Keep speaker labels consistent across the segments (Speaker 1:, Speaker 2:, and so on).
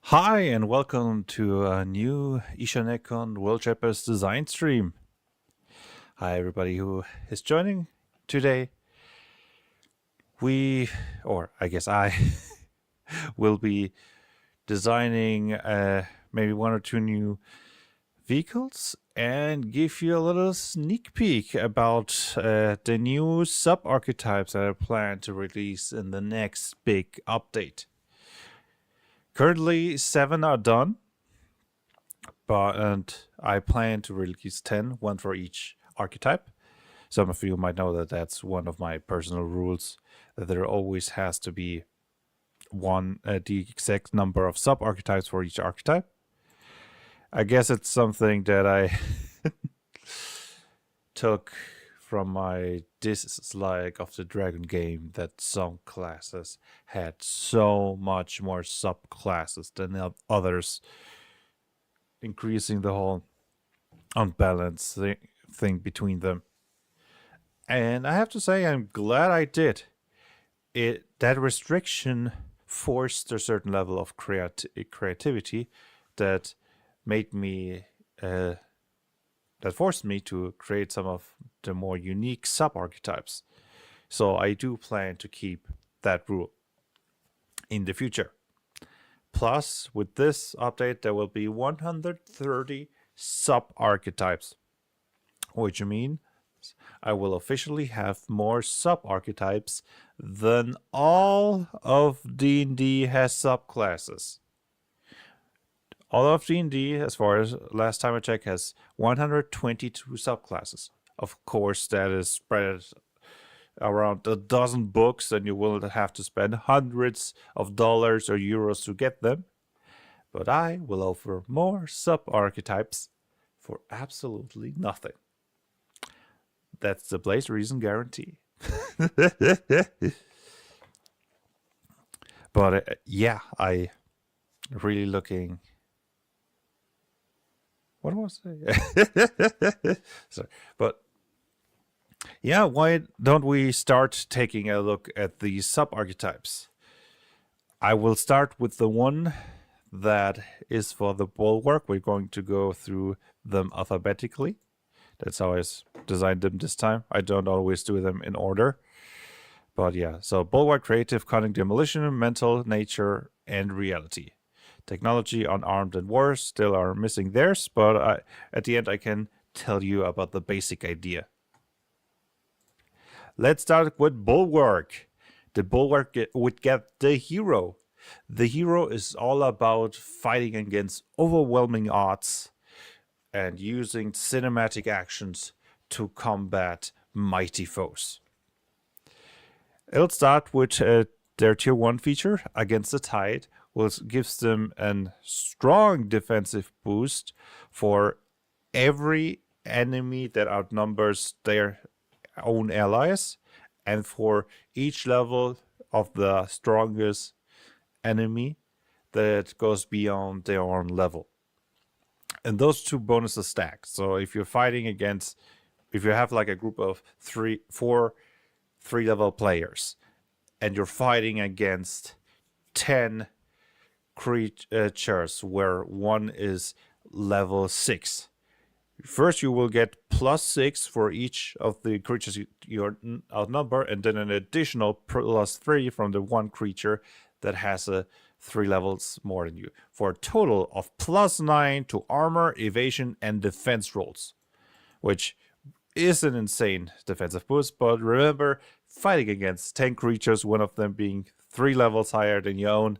Speaker 1: Hi, and welcome to a new Ishanekon World Trappers design stream. Hi, everybody who is joining today. Or I guess I, will be designing maybe one or two new vehicles and give you a little sneak peek about the new sub-archetypes that I plan to release in the next big update. Currently, 7 are done, and I plan to release 10, one for each archetype. Some of you might know that that's one of my personal rules, that there always has to be the exact number of sub-archetypes for each archetype. I guess it's something that I took from my dislike of the Dragon game, that some classes had so much more subclasses than others, increasing the whole unbalanced thing between them. And I have to say, I'm glad I did. That restriction forced a certain level of creativity that made me that forced me to create some of the more unique sub-archetypes. So I do plan to keep that rule in the future. Plus, with this update, there will be 130 sub-archetypes, which means I will officially have more sub-archetypes than all of D&D has subclasses. All of D&D, as far as last time I checked, has 122 subclasses. Of course, that is spread around a dozen books, and you will have to spend hundreds of dollars or euros to get them. But I will offer more sub-archetypes for absolutely nothing. That's the Blaze Reason guarantee. But yeah, I really looking. What was I? Sorry, but yeah, why don't we start taking a look at the sub-archetypes? I will start with the one that is for the bulwark. We're going to go through them alphabetically. That's how I designed them this time. I don't always do them in order. But yeah, so bulwark, creative, cunning, demolition, mental, nature, and reality. Technology, unarmed, and war still are missing theirs, but at the end I can tell you about the basic idea. Let's start with bulwark. The bulwark would get the hero. The hero is all about fighting against overwhelming odds and using cinematic actions to combat mighty foes. It'll start with their tier 1 feature, Against the Tide, which gives them a strong defensive boost for every enemy that outnumbers their own allies, and for each level of the strongest enemy that goes beyond their own level. And those two bonuses stack. So if you're fighting against, if you have like a group of 4 3-level players, and you're fighting against 10 creatures where one is level 6, first you will get +6 for each of the creatures you outnumber, and then an additional +3 from the one creature that has 3 levels more than you, for a total of +9 to armor, evasion, and defense rolls, which is an insane defensive boost. But remember, fighting against 10 creatures, one of them being 3 levels higher than your own,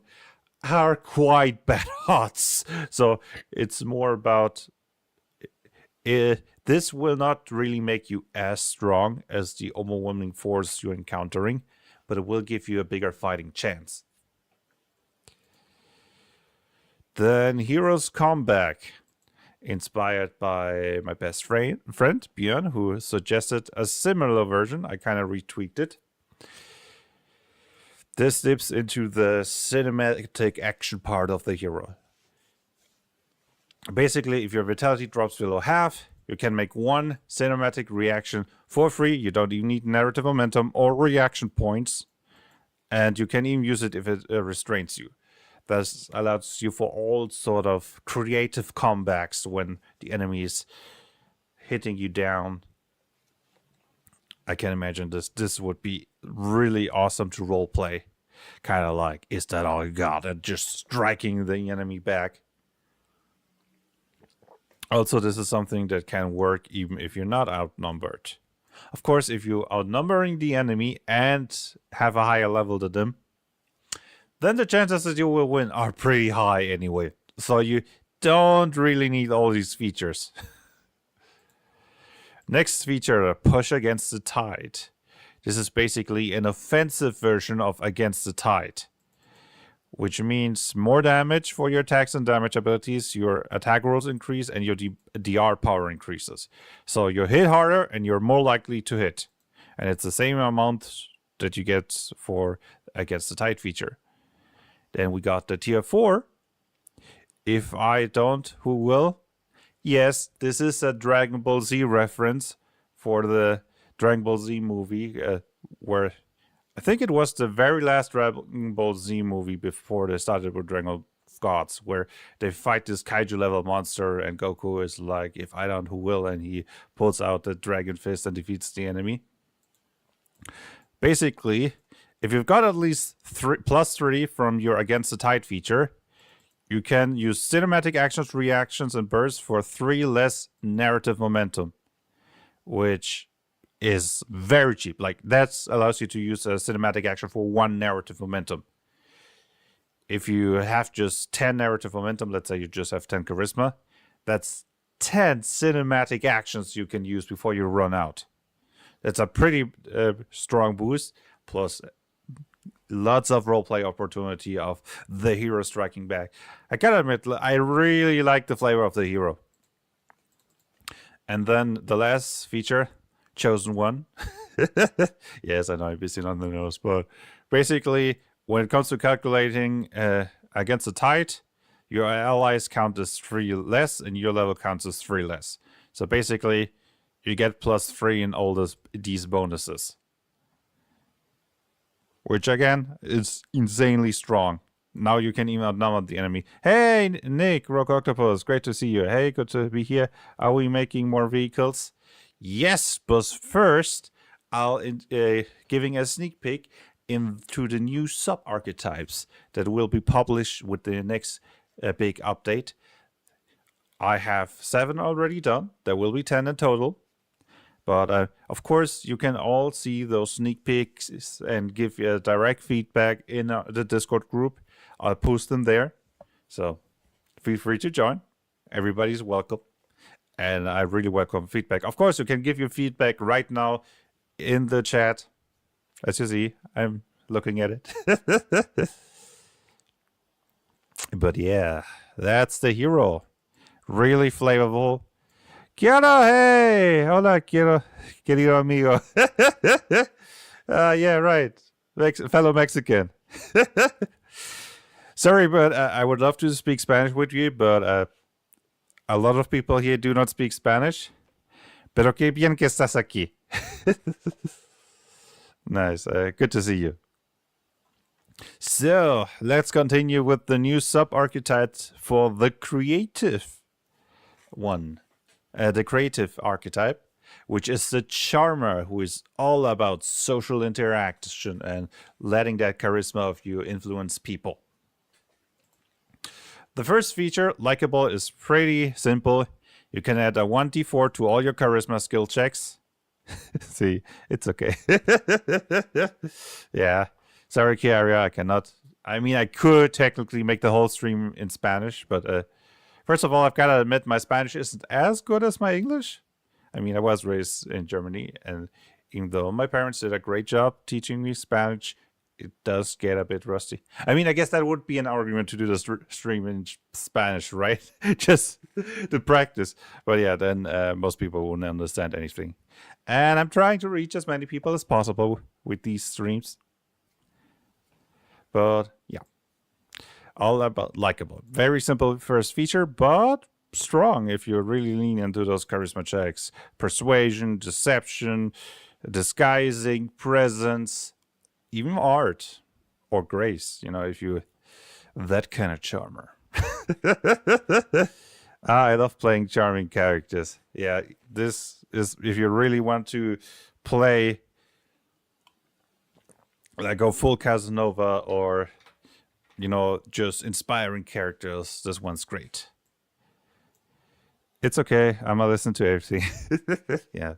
Speaker 1: are quite bad odds. So it's more about this will not really make you as strong as the overwhelming force you're encountering, but it will give you a bigger fighting chance. Then Heroes Comeback, inspired by my best friend Björn, who suggested a similar version. I kind of retweaked it. This dips into the cinematic action part of the hero. Basically, if your vitality drops below half, you can make one cinematic reaction for free. You don't even need narrative momentum or reaction points, and you can even use it if it restrains you. That allows you for all sort of creative comebacks when the enemy is hitting you down. I can imagine this would be really awesome to roleplay. Kind of like, is that all you got? And just striking the enemy back. Also, this is something that can work even if you're not outnumbered. Of course, if you're outnumbering the enemy and have a higher level than them, then the chances that you will win are pretty high anyway. So you don't really need all these features. Next feature, push against the tide. This is basically an offensive version of against the tide, which means more damage for your attacks and damage abilities, your attack rolls increase, and your DR power increases. So you hit harder and you're more likely to hit. And it's the same amount that you get for against the tide feature. Then we got the tier 4. If I don't, who will? Yes, this is a Dragon Ball Z reference for the Dragon Ball Z movie, where I think it was the very last Dragon Ball Z movie before they started with Dragon Ball Gods, where they fight this kaiju level monster and Goku is like, if I don't, who will? And he pulls out the Dragon Fist and defeats the enemy. Basically, if you've got at least +3 from your Against the Tide feature, you can use cinematic actions, reactions, and bursts for 3 less narrative momentum, which is very cheap. Like, that allows you to use a cinematic action for 1 narrative momentum. If you have just 10 narrative momentum, let's say you just have 10 charisma, that's 10 cinematic actions you can use before you run out. That's a pretty strong boost, plus lots of roleplay opportunity of the hero striking back. I gotta admit, I really like the flavor of the hero. And then the last feature, Chosen One. Yes, I know I'm busy on the nose, but basically, when it comes to calculating against the tide, your allies count as 3 less, and your level counts as 3 less. So basically, you get +3 in all these bonuses, which again is insanely strong. Now you can even outnumber the enemy. Hey, Nick, Rock Octopus, great to see you. Hey, good to be here. Are we making more vehicles? Yes, but first, I'll giving a sneak peek into the new sub-archetypes that will be published with the next big update. I have 7 already done. There will be 10 in total. But of course, you can all see those sneak peeks and give direct feedback in the Discord group. I'll post them there. So feel free to join. Everybody's welcome. And I really welcome feedback. Of course, you can give your feedback right now in the chat. As you see, I'm looking at it. But yeah, that's the hero. Really flavorful. Quiero, hey! Hola, quiero, querido amigo. Yeah, right. Fellow Mexican. Sorry, but I would love to speak Spanish with you, but a lot of people here do not speak Spanish. Pero qué bien que estás aquí. Nice. Good to see you. So, let's continue with the new sub-archetypes for the creative one. The creative archetype, which is the charmer, who is all about social interaction and letting that charisma of you influence people. The first feature, likable, is pretty simple. You can add a 1d4 to all your charisma skill checks. See, it's okay. Yeah. Sorry, Kiaria, I cannot. I mean, I could technically make the whole stream in Spanish, but first of all, I've got to admit my Spanish isn't as good as my English. I mean, I was raised in Germany, and even though my parents did a great job teaching me Spanish, it does get a bit rusty. I mean, I guess that would be an argument to do the stream in Spanish, right? Just to practice. But yeah, then most people wouldn't understand anything. And I'm trying to reach as many people as possible with these streams. But yeah, all about likable. Very simple first feature, but strong if you really lean into those charisma checks. Persuasion, deception, disguising, presence, even art or grace. You know, if you that kind of charmer. I love playing charming characters. Yeah, this is if you really want to play, like go full Casanova or, just inspiring characters, this one's great. It's okay. I'm gonna listen to everything. Yeah.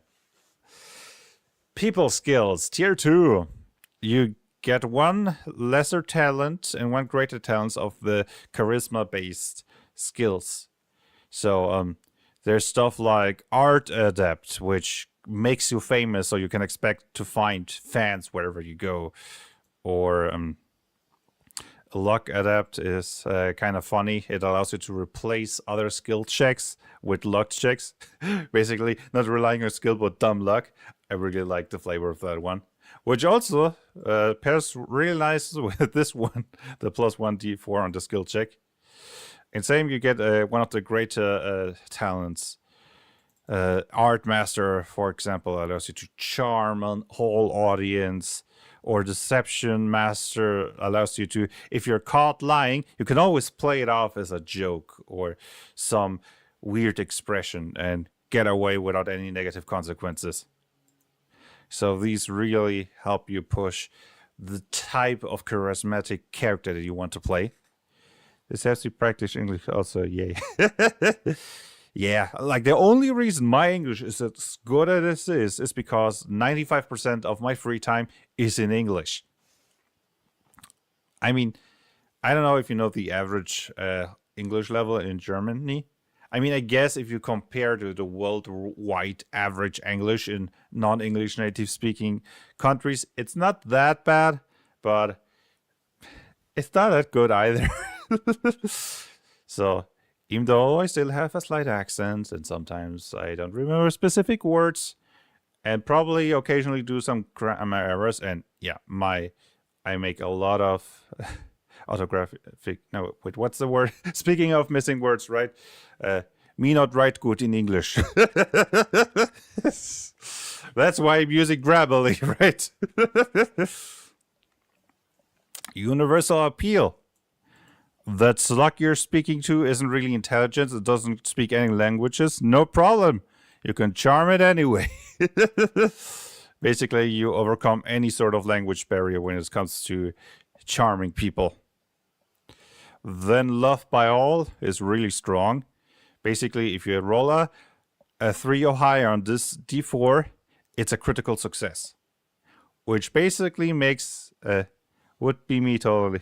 Speaker 1: People skills, tier 2. You get one lesser talent and one greater talent of the charisma-based skills. So there's stuff like Art Adept, which makes you famous, so you can expect to find fans wherever you go. Or Luck Adept is kind of funny. It allows you to replace other skill checks with luck checks. Basically, not relying on skill, but dumb luck. I really like the flavor of that one. Which also pairs really nice with this one, the +1 D4 on the skill check. And same, you get one of the greater talents. Art Master, for example, allows you to charm a whole audience. Or Deception Master allows you to, if you're caught lying, you can always play it off as a joke or some weird expression and get away without any negative consequences. So these really help you push the type of charismatic character that you want to play. This has to practice English also, yay. Yeah, like the only reason my English is as good as it is because 95% of my free time is in English. I mean, I don't know if you know the average English level in Germany. I mean, I guess if you compare to the worldwide average English in non-English native speaking countries, it's not that bad, but it's not that good either. So, even though I still have a slight accent and sometimes I don't remember specific words and probably occasionally do some grammar errors, and yeah, I make a lot of orthographic, no, wait, what's the word? Speaking of missing words, right? Me not write good in English. That's why I'm using Grammarly, right? Universal appeal. That slug you're speaking to isn't really intelligent. It doesn't speak any languages. No problem. You can charm it anyway. Basically, you overcome any sort of language barrier when it comes to charming people. Then love by all is really strong. Basically, if you roll a 3 or higher on this D4, it's a critical success. Which basically makes... would be me totally.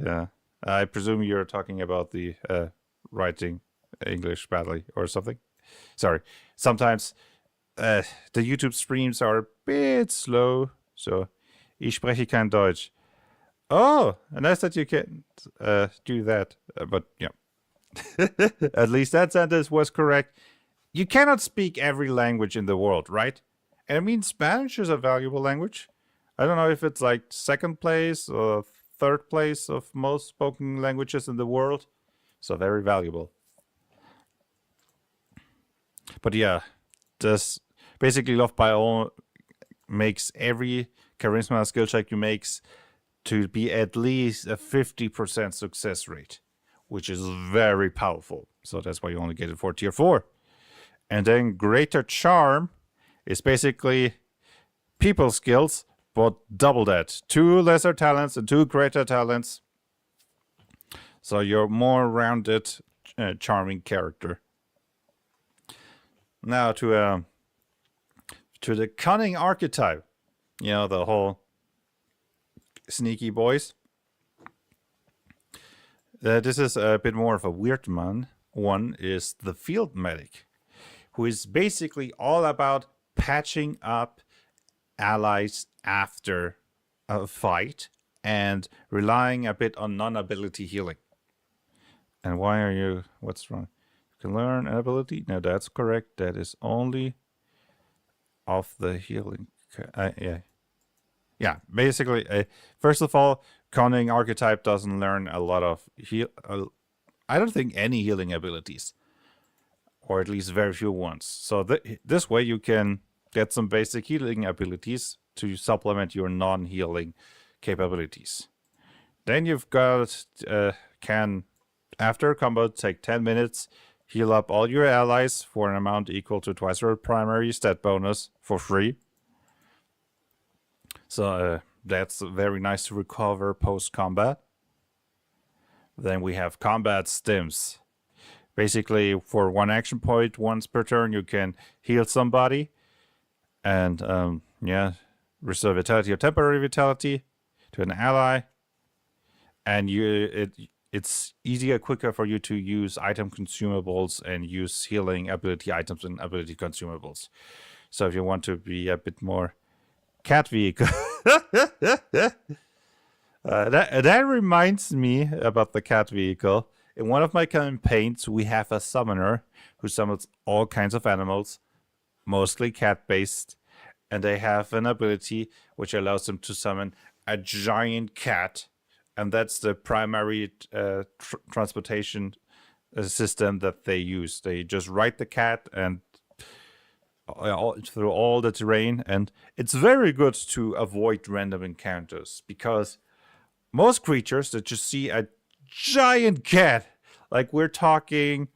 Speaker 1: Yeah. I presume you're talking about the writing English badly or something. Sorry. Sometimes the YouTube streams are a bit slow. So, ich spreche kein Deutsch. Oh, nice that you can do that. But yeah. At least that sentence was correct. You cannot speak every language in the world, right? And I mean, Spanish is a valuable language. I don't know if it's like second place or third place of most spoken languages in the world. So very valuable. But yeah, this basically love by all makes every charisma skill check you makes to be at least a 50% success rate, which is very powerful. So that's why you only get it for tier 4. And then greater charm is basically people skills, but double that. 2 lesser talents and 2 greater talents. So you're more rounded, charming character. Now to the cunning archetype. You know, the whole sneaky boys. This is a bit more of a weird one. One is the field medic, who is basically all about patching up allies after a fight and relying a bit on non-ability healing. And why are you... What's wrong? You can learn an ability? No, that's correct. That is only of the healing. Yeah, basically, first of all, cunning archetype doesn't learn a lot of I don't think any healing abilities, or at least very few ones. So this way you can get some basic healing abilities to supplement your non-healing capabilities. Then you've got can after combo take 10 minutes, heal up all your allies for an amount equal to twice your primary stat bonus for free. So that's very nice to recover post combat. Then we have combat stims. Basically, for one action point once per turn, you can heal somebody and restore vitality or temporary vitality to an ally. And it's easier, quicker for you to use item consumables and use healing ability items and ability consumables. So if you want to be a bit more cat vehicle. That reminds me about the cat vehicle. In one of my campaigns, we have a summoner who summons all kinds of animals, mostly cat-based, and they have an ability which allows them to summon a giant cat, and that's the primary transportation system that they use. They just ride the cat and through all the terrain, and it's very good to avoid random encounters because most creatures that just see a giant cat, like we're talking,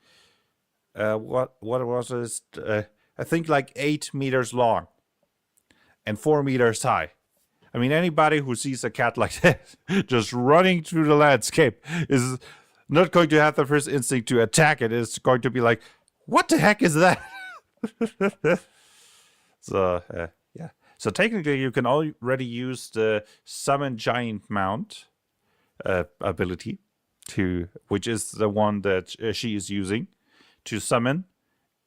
Speaker 1: what was it? I think like 8 meters long and 4 meters high. I mean, anybody who sees a cat like that just running through the landscape is not going to have the first instinct to attack it. It's going to be like, what the heck is that? So, yeah. So technically, you can already use the Summon Giant Mount ability, which is the one that she is using to summon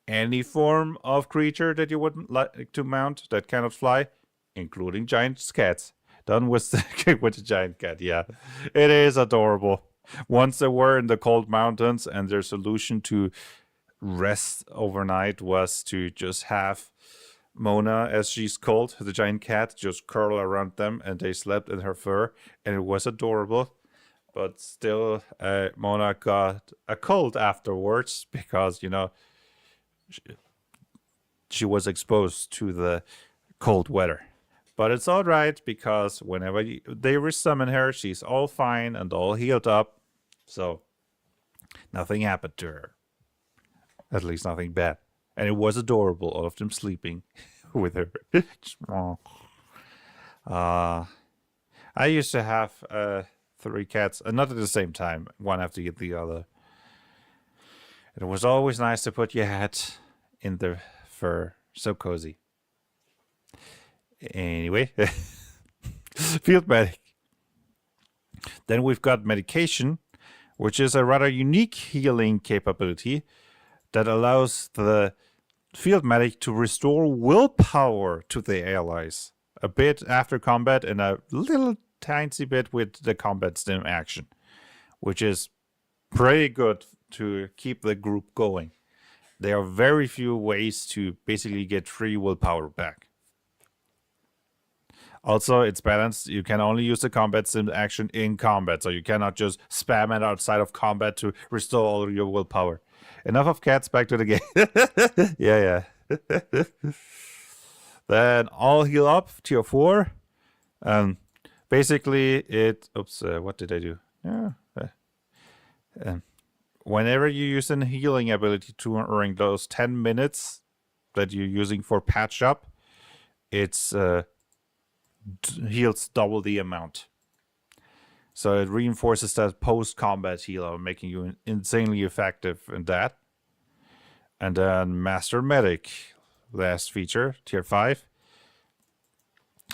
Speaker 1: any form of creature that you would like to mount that cannot fly, including giant cats. Done with the giant cat, yeah. It is adorable. Once they were in the cold mountains, and their solution to rest overnight was to just have Mona, as she's called, the giant cat, just curl around them, and they slept in her fur, and it was adorable. But still, Mona got a cold afterwards because, she was exposed to the cold weather. But it's all right because whenever they resummon her, she's all fine and all healed up. So nothing happened to her. At least nothing bad. And it was adorable, all of them sleeping with her. I used to have 3 cats, not at the same time, one after the other. It was always nice to put your hat in the fur. So cozy. Anyway, field medic. Then we've got medication, which is a rather unique healing capability that allows the field medic to restore willpower to the allies a bit after combat and a little tiny bit with the combat stim action, which is pretty good to keep the group going. There are very few ways to basically get free willpower back. Also, it's balanced. You can only use the combat sim action in combat, so you cannot just spam it outside of combat to restore all of your willpower. Enough of cats, back to the game. Yeah. Then all heal up, tier 4. Basically, what did I do? Whenever you use a healing ability during those 10 minutes that you're using for patch up, it's heals double the amount. So it reinforces that post-combat healer, making you insanely effective in that. And then Master Medic, last feature, tier 5.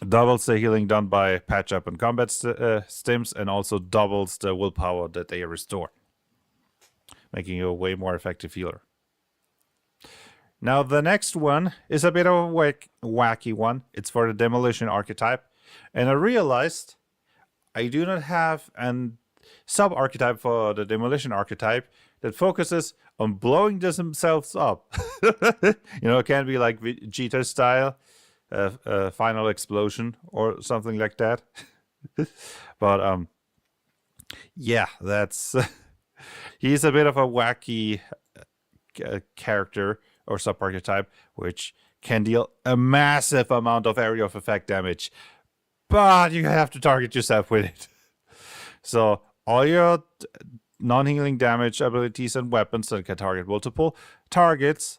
Speaker 1: Doubles the healing done by patch up and combat stims, and also doubles the willpower that they restore, making you a way more effective healer. Now the next one is a bit of a wacky one. It's for the Demolition archetype. And I realized I do not have a sub-archetype for the Demolition archetype that focuses on blowing themselves up. It can be like Vegeta style, final explosion or something like that. But yeah, that's he's a bit of a wacky character or sub-archetype, which can deal a massive amount of area of effect damage, but you have to target yourself with it. So all your non-healing damage abilities and weapons that can target multiple targets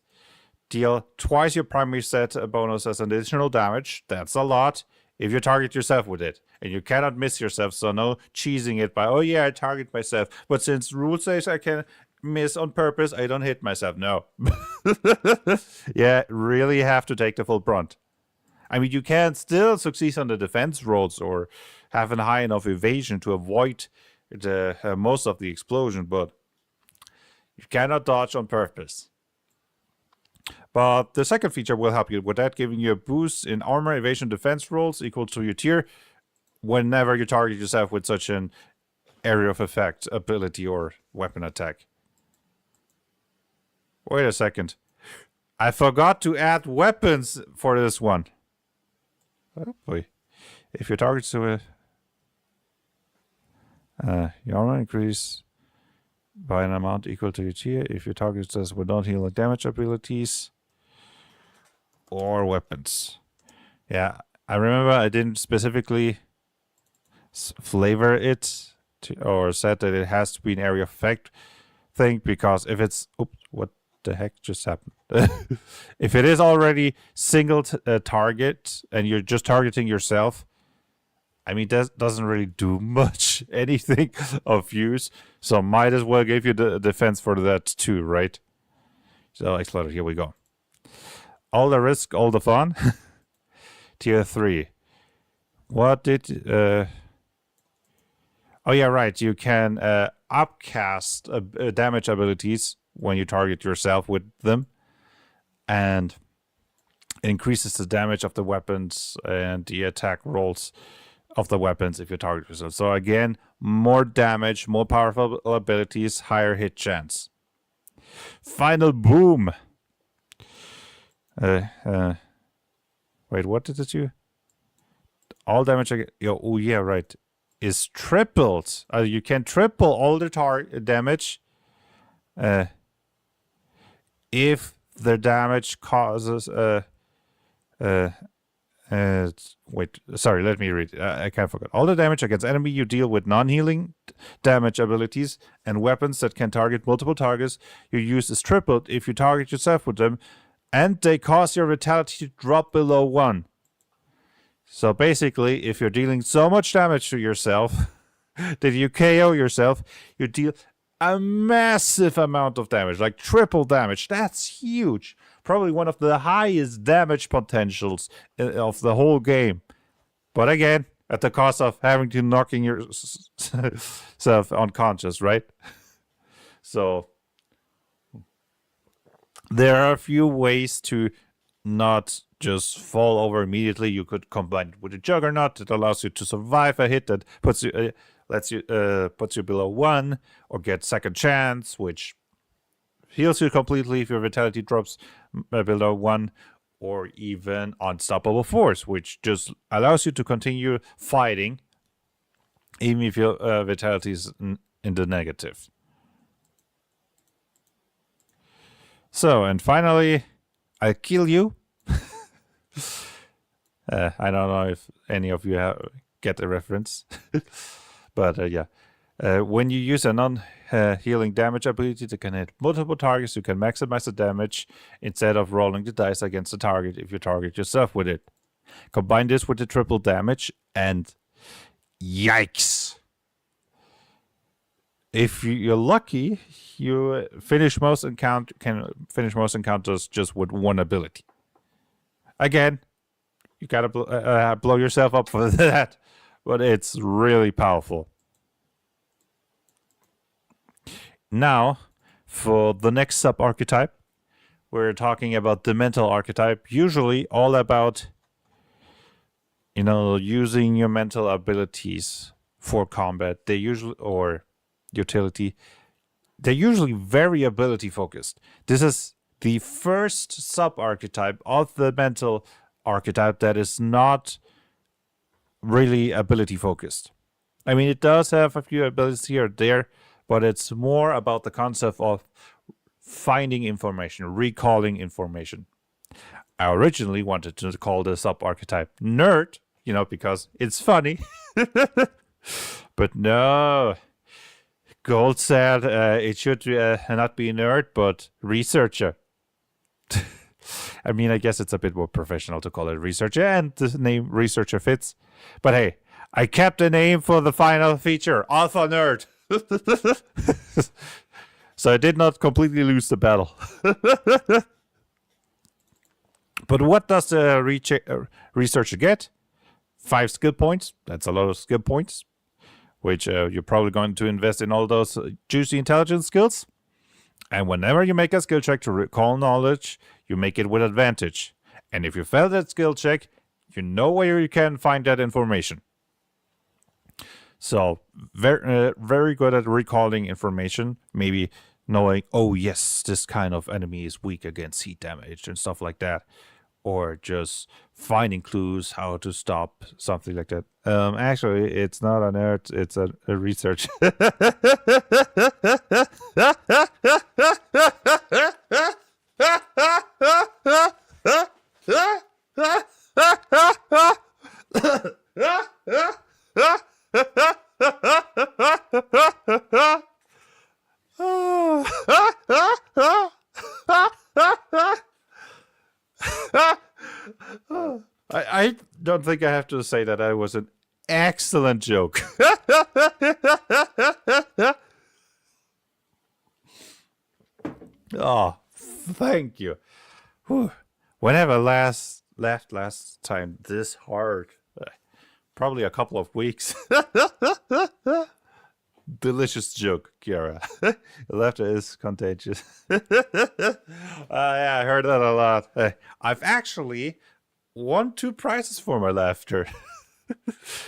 Speaker 1: deal twice your primary set bonus as an additional damage. That's a lot if you target yourself with it. And you cannot miss yourself, so no cheesing it by, oh yeah, I target myself. But since rule says I can miss on purpose, I don't hit myself. No. Yeah, really have to take the full brunt. I mean, you can still succeed on the defense rolls or have a high enough evasion to avoid the most of the explosion, but you cannot dodge on purpose. But the second feature will help you with that, giving you a boost in armor, evasion, defense rolls equal to your tier whenever you target yourself with such an area of effect ability or weapon attack. Wait a second. I forgot to add weapons for this one. Oh boy. If your target to your armor increase by an amount equal to your tier if your target does with non-healing damage abilities or weapons. Yeah, I remember I didn't specifically flavor it or said that it has to be an area of effect thing, because if it's oops, what the heck just happened? If it is already single target and you're just targeting yourself, I mean, that doesn't really do much anything of use. So might as well give you the defense for that too, right? So Exploder, here we go. All the risk, all the fun. Tier 3. What did... oh yeah, right. You can upcast damage abilities when you target yourself with them. And it increases the damage of the weapons and the attack rolls of the weapons if you target yourself. So again, more damage, more powerful abilities, higher hit chance. Final boom. Wait, what did it do? All damage again. Oh yeah, right. Is tripled. You can triple all the damage if the damage causes wait, sorry, let me read. I can't forget. All the damage against enemy you deal with non-healing damage abilities and weapons that can target multiple targets you use is tripled if you target yourself with them, and they cause your vitality to drop below 1. So basically, if you're dealing so much damage to yourself that you KO yourself, you deal a massive amount of damage, like triple damage. That's huge. Probably one of the highest damage potentials of the whole game. But again, at the cost of having to knocking yourself unconscious, right? So there are a few ways to not just fall over immediately. You could combine it with a Juggernaut that allows you to survive a hit that puts you puts you below 1, or get second chance, which heals you completely if your vitality drops below 1, or even unstoppable force, which just allows you to continue fighting even if your vitality is in the negative. So, and finally, I kill you. I don't know if any of you get the reference. But yeah, when you use a non-healing damage ability that can hit multiple targets, you can maximize the damage instead of rolling the dice against the target if you target yourself with it. Combine this with the triple damage and yikes! If you're lucky, you can finish most encounters just with one ability. Again, you gotta blow yourself up for that, but it's really powerful. Now, for the next sub-archetype, we're talking about the mental archetype, usually all about, using your mental abilities for combat. They usually, or utility, they're usually very ability focused. This is the first sub-archetype of the mental archetype that is not really ability focused. I mean, it does have a few abilities here or there, but it's more about the concept of finding information, recalling information. I originally wanted to call the sub-archetype nerd, because it's funny. But no, Gold said it should not be nerd, but researcher. I mean, I guess it's a bit more professional to call it researcher, and the name researcher fits. But hey, I kept the name for the final feature, Alpha Nerd. So I did not completely lose the battle. But what does the researcher get? 5 skill points. That's a lot of skill points, which you're probably going to invest in all those juicy intelligence skills. And whenever you make a skill check to recall knowledge, you make it with advantage. And if you fail that skill check, you know where you can find that information. So, very good at recalling information. Maybe knowing, oh yes, this kind of enemy is weak against heat damage and stuff like that. Or just finding clues how to stop something like that. Actually, it's not a nerd, it's a research. I don't think I have to say that I was an excellent joke. Oh, thank you. Whew. Whenever laughed last time this hard, probably a couple of weeks. Delicious joke, Kiara. Laughter is contagious. Yeah, I heard that a lot. I've actually won 2 prizes for my laughter.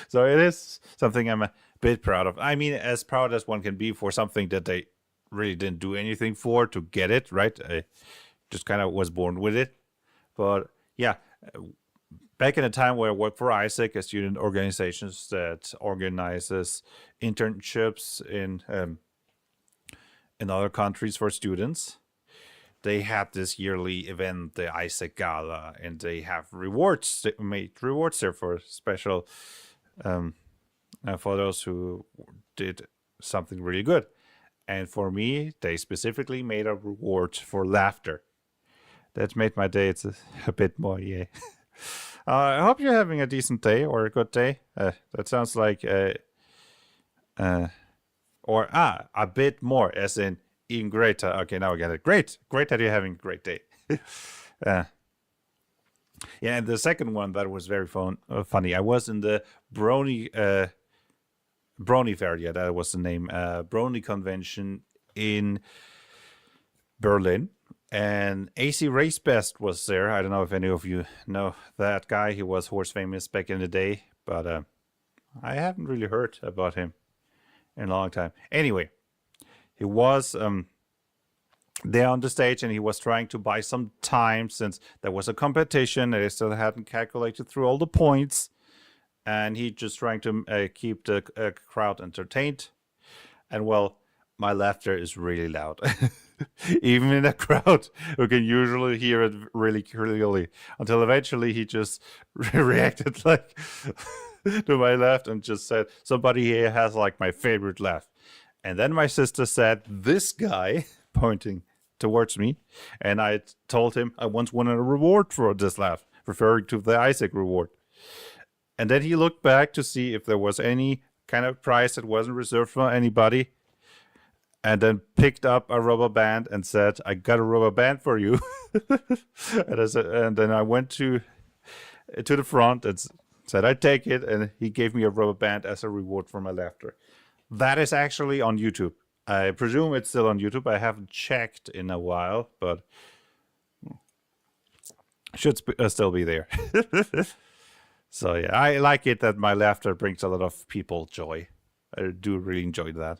Speaker 1: So it is something I'm a bit proud of. I mean, as proud as one can be for something that they really didn't do anything for to get it, right? I just kind of was born with it. But yeah, back in a time where I worked for Isaac, a student organization that organizes internships in other countries for students, they had this yearly event, the Isaac Gala, and they have rewards. They made rewards there for special, for those who did something really good. And for me, they specifically made a reward for laughter. That made my day. It's a bit more, yeah. I hope you're having a decent day or a good day. That sounds like a bit more, as in even greater. Okay, now I get it. Great that you're having a great day. Yeah, and the second one that was very funny. I was in the Brony Fair. Yeah, that was the name. Brony convention in Berlin. And AC Race Best was there. I don't know if any of you know that guy. He was horse famous back in the day, but I haven't really heard about him in a long time. Anyway, he was there on the stage, and he was trying to buy some time since there was a competition and they still hadn't calculated through all the points. And he just trying to keep the crowd entertained. And well, my laughter is really loud. Even in a crowd who can usually hear it really clearly, until eventually he just reacted like to my laugh and just said, somebody here has like my favorite laugh. And then my sister said, this guy, pointing towards me, and I told him I once won a reward for this laugh, referring to the Isaac reward. And then he looked back to see if there was any kind of prize that wasn't reserved for anybody, and then picked up a rubber band and said, I got a rubber band for you. And then I went to the front and said, I take it. And he gave me a rubber band as a reward for my laughter. That is actually on YouTube. I presume it's still on YouTube. I haven't checked in a while, but should still be there. So yeah, I like it that my laughter brings a lot of people joy. I do really enjoy that.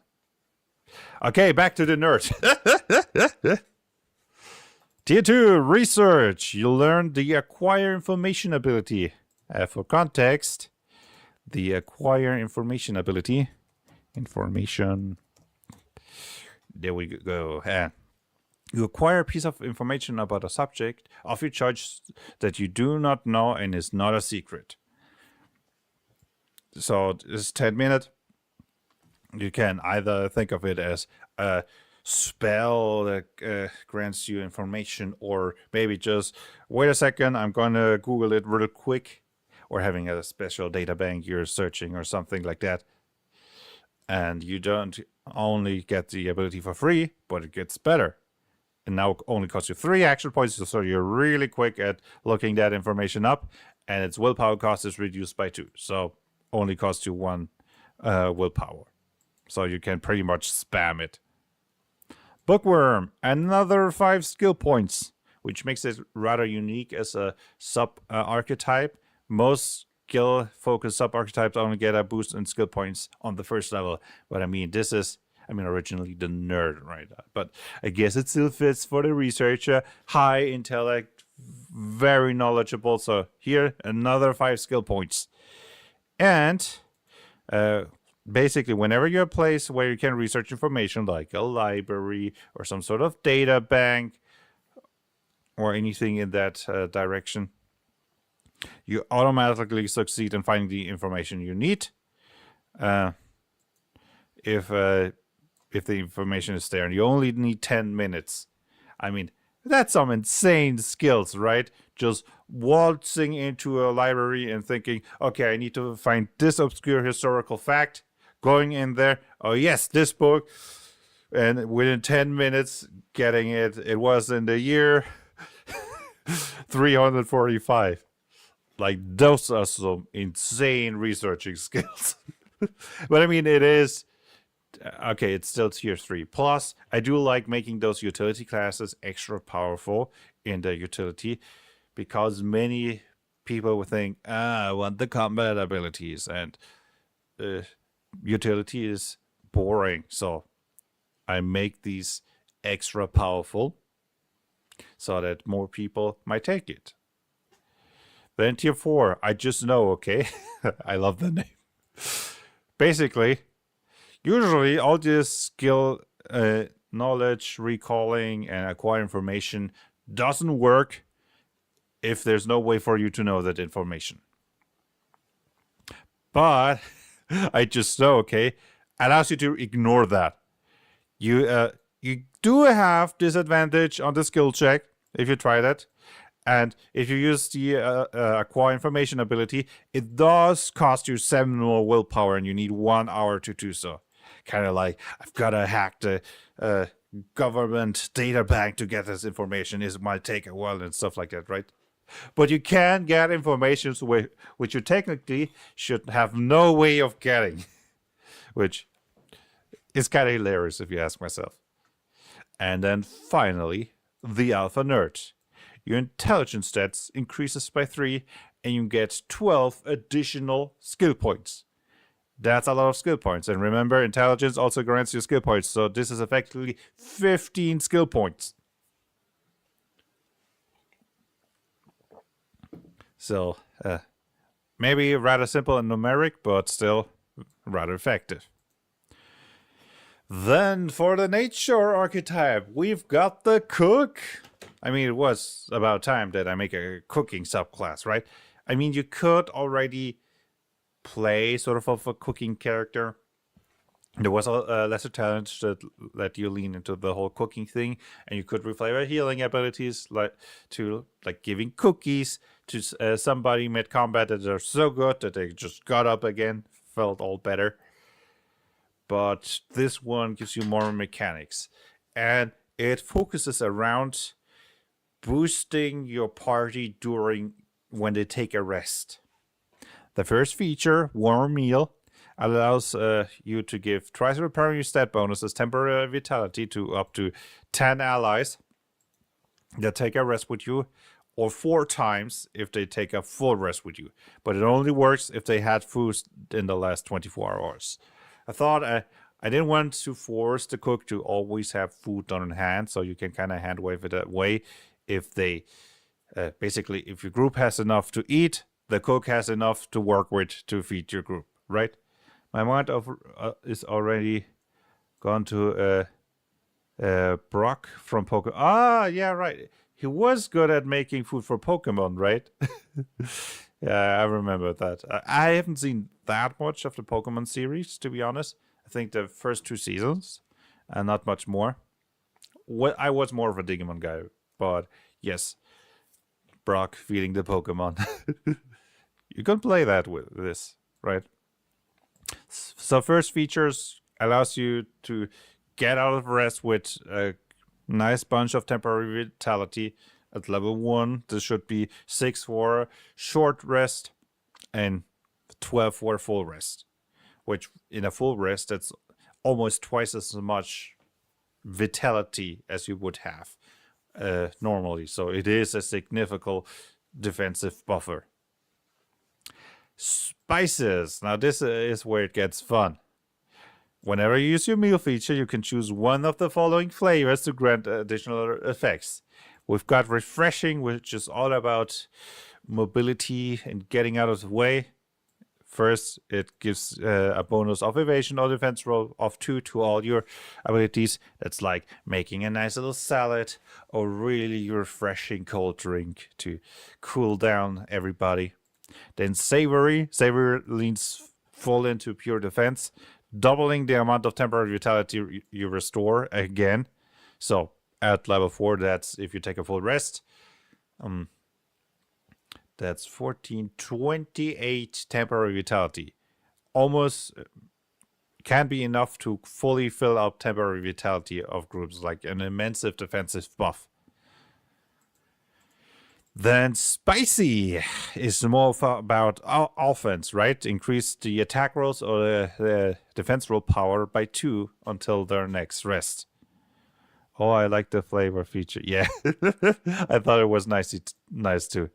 Speaker 1: Okay, back to the nerd. Tier 2, research. You learn the acquire information ability. For context, the acquire information ability. Information. There we go. You acquire a piece of information about a subject of your choice that you do not know and is not a secret. So this is 10 minutes. You can either think of it as a spell that grants you information, or maybe just wait a second, I'm gonna Google it real quick, or having a special data bank you're searching or something like that. And you don't only get the ability for free, but it gets better. And now only costs you 3 action points, so you're really quick at looking that information up, and its willpower cost is reduced by 2, so only costs you 1 willpower. So you can pretty much spam it. Bookworm, another 5 skill points, which makes it rather unique as a sub-archetype. Most skill-focused sub-archetypes only get a boost in skill points on the first level. But I mean, this is, originally the nerd, right? But I guess it still fits for the researcher. High intellect, very knowledgeable. So here, another 5 skill points. And basically, whenever you're a place where you can research information, like a library or some sort of data bank or anything in that direction, you automatically succeed in finding the information you need. If the information is there, and you only need 10 minutes. I mean, that's some insane skills, right? Just waltzing into a library and thinking, okay, I need to find this obscure historical fact. Going in there, oh yes, this book, and within 10 minutes getting it. It was in the year 345. Like, those are some insane researching skills. But I mean, it is okay, it's still tier 3. Plus, I do like making those utility classes extra powerful in the utility, because many people would think, I want the combat abilities, and utility is boring. So I make these extra powerful so that more people might take it. Then tier 4, I just know, okay? I love the name. Basically, usually all this skill, knowledge, recalling, and acquire information doesn't work if there's no way for you to know that information. But I just know, okay, allows you to ignore that. You do have disadvantage on the skill check if you try that. And if you use the acquire information ability, it does cost you 7 more willpower, and you need 1 hour to do so. Kind of like, I've got to hack the government data bank to get this information. It might take a while and stuff like that, right? But you can get information which you technically should have no way of getting, which is kind of hilarious if you ask myself. And then finally, the Alpha Nerd. Your intelligence stats increases by 3, and you get 12 additional skill points. That's a lot of skill points. And remember, intelligence also grants you skill points, so this is effectively 15 skill points. So, maybe rather simple and numeric, but still rather effective. Then for the nature archetype, we've got the cook. I mean, it was about time that I make a cooking subclass, right? I mean, you could already play sort of a cooking character. There was a lesser talent that let you lean into the whole cooking thing, and you could replay your healing abilities, like giving cookies to somebody mid-combat that are so good that they just got up again, felt all better. But this one gives you more mechanics, and it focuses around boosting your party when they take a rest. The first feature, Warm Meal, allows you to give twice repairing your stat bonuses, temporary vitality to up to 10 allies that take a rest with you, or 4 times if they take a full rest with you. But it only works if they had food in the last 24 hours. I thought I didn't want to force the cook to always have food on hand, so you can kind of hand wave it that way. If they basically, if your group has enough to eat, the cook has enough to work with to feed your group, right? My mind is already gone to Brock from Pokemon. Ah, yeah, right. He was good at making food for Pokemon, right? Yeah, I remember that. I haven't seen that much of the Pokemon series, to be honest. I think the first 2 seasons, and not much more. I was more of a Digimon guy, but yes, Brock feeding the Pokemon. You can play that with this, right? So first features allows you to get out of rest with a nice bunch of temporary vitality at level 1. This should be 6 for short rest and 12 for full rest, which in a full rest that's almost twice as much vitality as you would have normally. So it is a significant defensive buffer. Spices. Now this is where it gets fun. Whenever you use your meal feature, you can choose one of the following flavors to grant additional effects. We've got refreshing, which is all about mobility and getting out of the way. First, it gives a bonus of evasion or defense roll of 2 to all your abilities. That's like making a nice little salad or really refreshing cold drink to cool down everybody. Then savory. Savory leans full into pure defense, doubling the amount of temporary vitality you restore again. So at level 4, that's if you take a full rest. That's 28 temporary vitality. Almost can be enough to fully fill up temporary vitality of groups, like an immense defensive buff. Then spicy is more about offense, right? Increase the attack rolls or the defense roll power by 2 until their next rest. Oh, I like the flavor feature. Yeah, I thought it was nice too.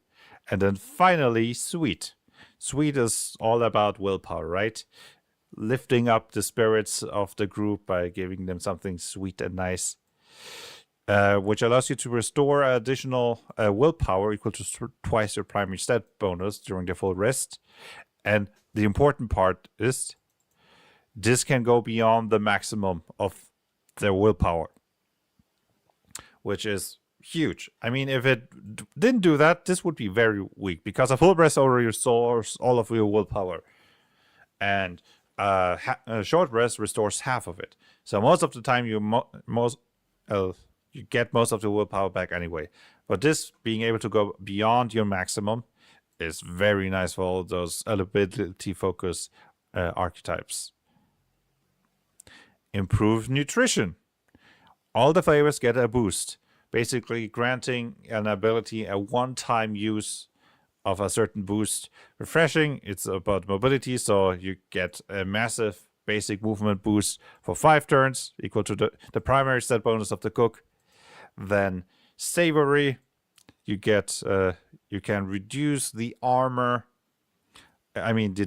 Speaker 1: And then finally, sweet. Sweet is all about willpower, right? Lifting up the spirits of the group by giving them something sweet and nice. Which allows you to restore additional willpower equal to twice your primary stat bonus during the full rest. And the important part is this can go beyond the maximum of their willpower, which is huge. I mean, if it didn't do that, this would be very weak because a full rest already restores all of your willpower. And a short rest restores half of it. So most of the time you get most of the willpower back anyway. But this being able to go beyond your maximum is very nice for all those ability focus archetypes. Improved nutrition. All the flavors get a boost, basically granting an ability a one-time use of a certain boost. Refreshing, it's about mobility, so you get a massive basic movement boost for 5 turns, equal to the primary stat bonus of the cook. Then savory, you can reduce the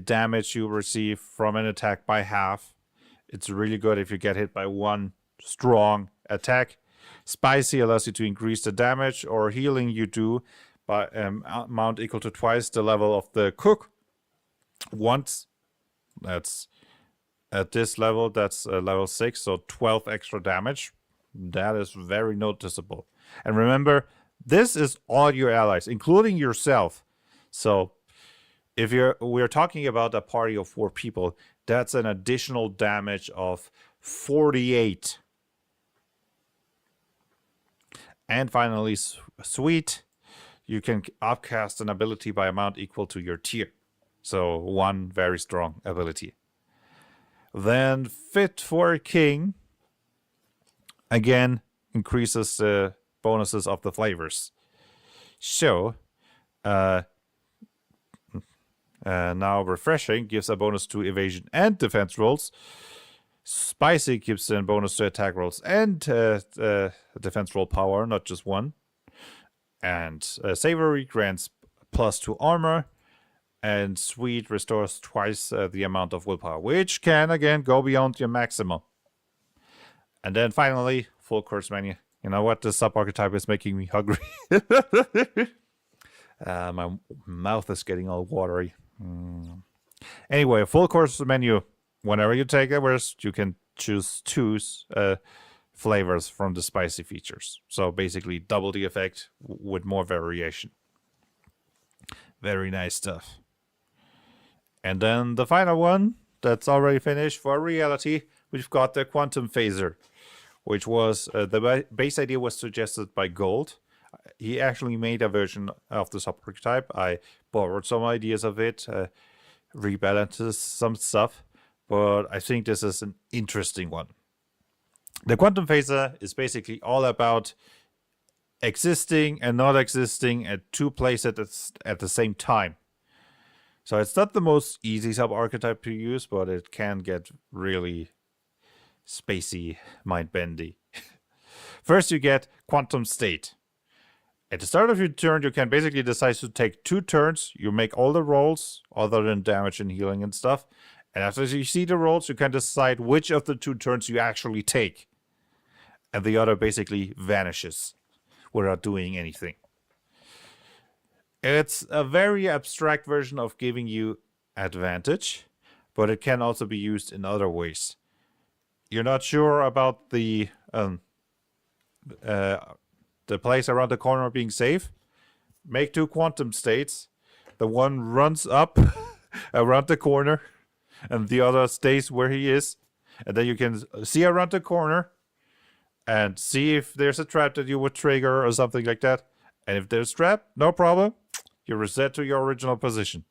Speaker 1: damage you receive from an attack by half. It's really good if you get hit by one strong attack. Spicy allows you to increase the damage or healing you do by amount equal to twice the level of the cook. Once, that's at this level, that's level 6, so 12 extra damage. That is very noticeable. And remember, this is all your allies, including yourself. So if we're talking about a party of 4 people, that's an additional damage of 48. And finally, sweet, you can upcast an ability by amount equal to your tier. So one very strong ability. Then fit for a king, again, increases the bonuses of the flavors. So, now refreshing gives a bonus to evasion and defense rolls. Spicy gives a bonus to attack rolls and defense roll power, not just one. And savory grants +2 armor. And sweet restores twice the amount of willpower, which can, again, go beyond your maximum. And then finally, full course menu. You know what? The sub-archetype is making me hungry. My mouth is getting all watery. Anyway, full course menu. Whenever you take a rest, you can choose 2 flavors from the spicy features. So basically double the effect with more variation. Very nice stuff. And then the final one that's already finished for reality, we've got the quantum phaser, which was the base idea was suggested by Gold. He actually made a version of the subarchetype. I borrowed some ideas of it, rebalances some stuff, but I think this is an interesting one. The quantum phaser is basically all about existing and not existing at two places at the same time. So it's not the most easy sub-archetype to use, but it can get really spacey, mind-bendy. First, you get quantum state. At the start of your turn, you can basically decide to take 2 turns. You make all the rolls, other than damage and healing and stuff. And after you see the rolls, you can decide which of the 2 turns you actually take. And the other basically vanishes without doing anything. It's a very abstract version of giving you advantage, but it can also be used in other ways. You're not sure about the place around the corner being safe? Make 2 quantum states. The one runs up around the corner, and the other stays where he is. And then you can see around the corner and see if there's a trap that you would trigger or something like that. And if there's a trap, no problem. You reset to your original position.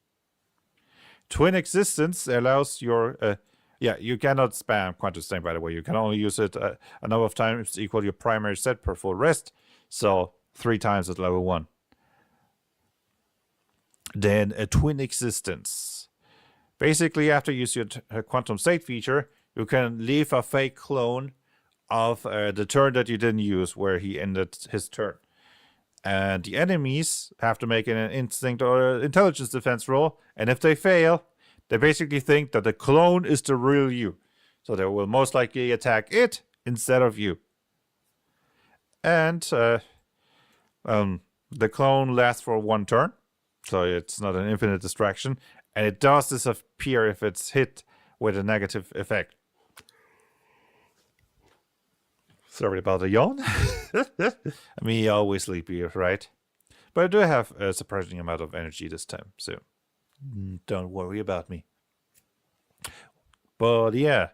Speaker 1: Twin existence allows your... you cannot spam quantum state, by the way. You can only use it a number of times equal your primary set per full rest. So 3 times at level 1. Then a twin existence. Basically, after you use your quantum state feature, you can leave a fake clone of the turn that you didn't use, where he ended his turn. And the enemies have to make an instinct or intelligence defense roll. And if they fail, they basically think that the clone is the real you. So they will most likely attack it instead of you. And the clone lasts for 1 turn. So it's not an infinite distraction. And it does disappear if it's hit with a negative effect. Sorry about the yawn. Me always sleepy, right? But I do have a surprising amount of energy this time, so don't worry about me. But yeah,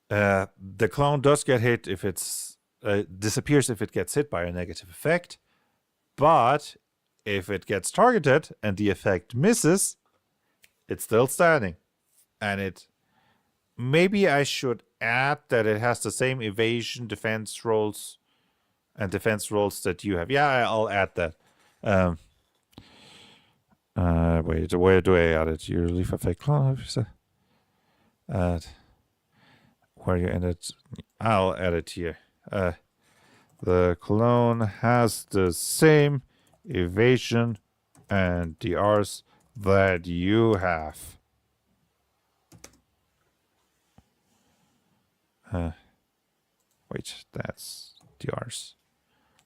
Speaker 1: the clone does get hit if it's disappears if it gets hit by a negative effect. But if it gets targeted and the effect misses, it's still standing. And it maybe I should add that it has the same evasion, defense rolls, and defense rolls that you have. Yeah, I'll add that. Wait, where do I add it? You leave a fake clone. Add where you ended. I'll add it here. The clone has the same evasion and DRs that you have. Wait, that's DRs.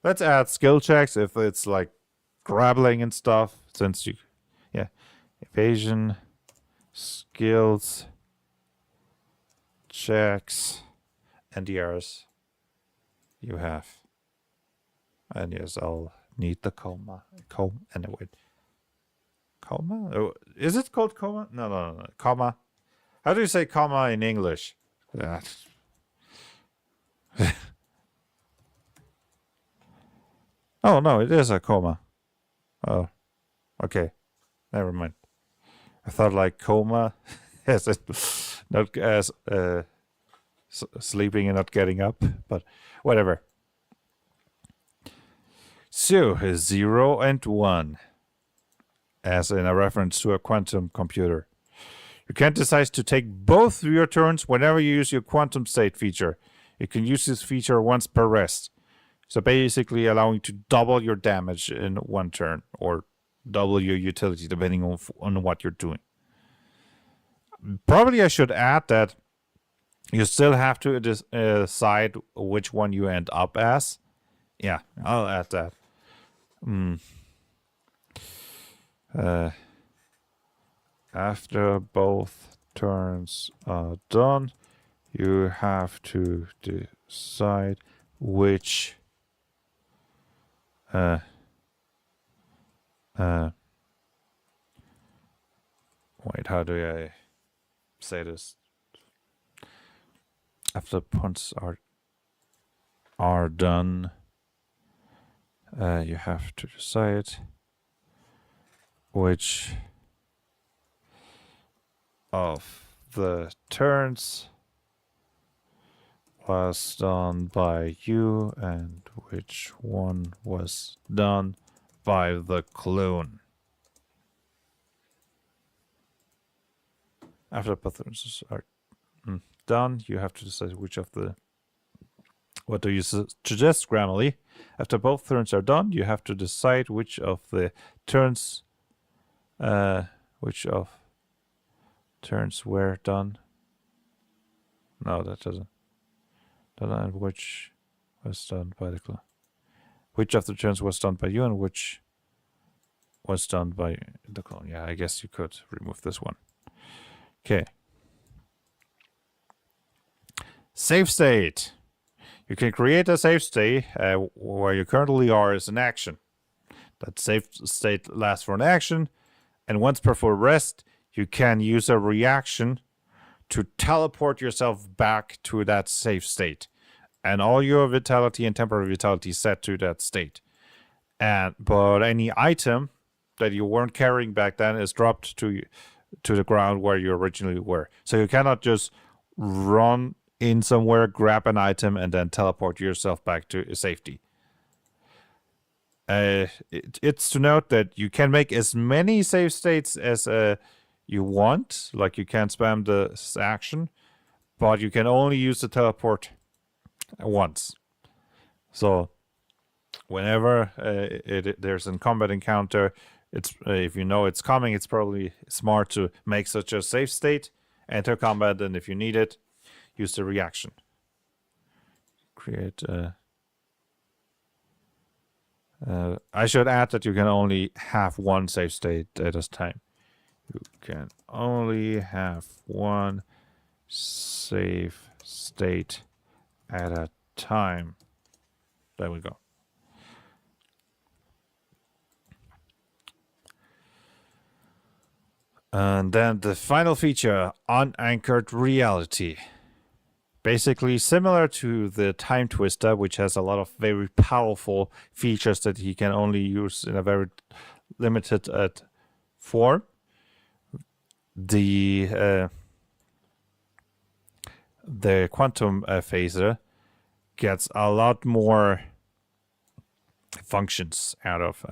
Speaker 1: Let's add skill checks if it's like grappling and stuff, since you, evasion, skills, checks, and DRs you have. And yes, I'll need the coma. Anyway. Coma? Oh, is it called coma? No. Comma. How do you say comma in English? Oh, no, it is a coma. Oh, okay. Never mind. I thought like coma as not as sleeping and not getting up, but whatever. So, 0 and 1, as in a reference to a quantum computer. You can decide to take both of your turns whenever you use your quantum state feature. You can use this feature once per rest. So basically allowing you to double your damage in 1 turn, or double your utility, depending on what you're doing. Probably I should add that you still have to decide which one you end up as. Yeah, I'll add that. After both turns are done, you have to decide which wait, how do I say this? After points are done, you have to decide which of the turns was done by you and which one was done by the clone. After both turns are done, you have to decide which of the... What do you suggest, Grammarly? After both turns are done, you have to decide which of the turns... which of turns were done. No, that doesn't. And which was done by the clone. Which of the turns was done by you and which was done by the clone. Yeah, I guess you could remove this one. Okay. Save state. You can create a save state where you currently are as an action. That save state lasts for an action, and once per full rest, you can use a reaction to teleport yourself back to that safe state. And all your vitality and temporary vitality set to that state. But any item that you weren't carrying back then is dropped to the ground where you originally were. So you cannot just run in somewhere, grab an item, and then teleport yourself back to safety. It's to note that you can make as many save states as you want, like you can spam this action, but you can only use the teleport once. So whenever there's a combat encounter, it's if you know it's coming, it's probably smart to make such a save state, enter combat, and if you need it, use the reaction. Create I should add that you can only have one save state at a time. You can only have one save state at a time. There we go. And then the final feature, unanchored reality. Basically similar to the Time Twister, which has a lot of very powerful features that he can only use in a very limited form. The quantum phaser gets a lot more functions out of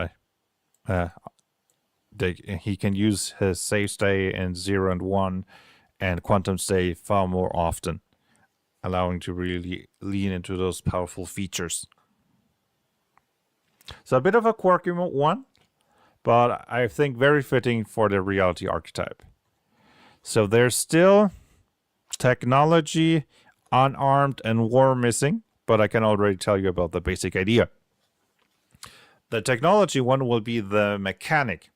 Speaker 1: he can use his save state in 0 and 1 and quantum state far more often, allowing to really lean into those powerful features. So a bit of a quirky one, but I think very fitting for the reality archetype. So there's still technology, unarmed, and war missing, but I can already tell you about the basic idea. The technology one will be the mechanic,